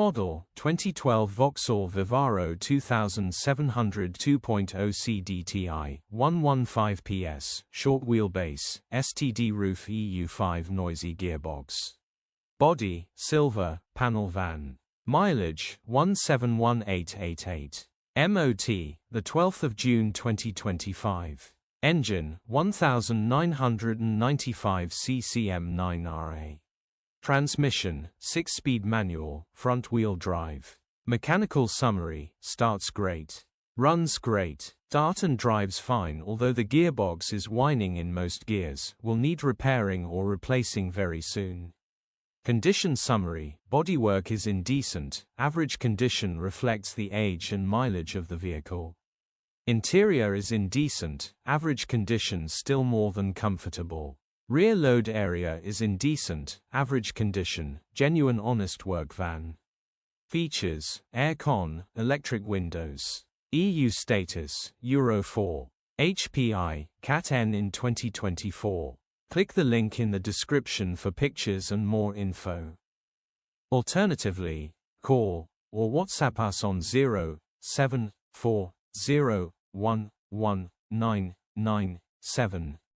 Model, 2012 Vauxhall Vivaro 2700 2.0 CDTI, 115 PS, short wheelbase, STD roof EU5 noisy gearbox. Body, silver, panel van. Mileage, 171888. MOT, the 12th of June 2025. Engine, 1995 CCM9RA. Transmission, 6-speed manual, front-wheel drive. Mechanical summary, starts great. Runs great. Start and drives fine, although the gearbox is whining in most gears, will need repairing or replacing very soon. Condition summary, bodywork is indecent, average condition reflects the age and mileage of the vehicle. Interior is indecent, average condition still more than comfortable. Rear load area is indecent, average condition, genuine honest work van. Features, aircon, electric windows. EU status, Euro 4. HPI, Cat N in 2024. Click the link in the description for pictures and more info. Alternatively, call or WhatsApp us on 074011997.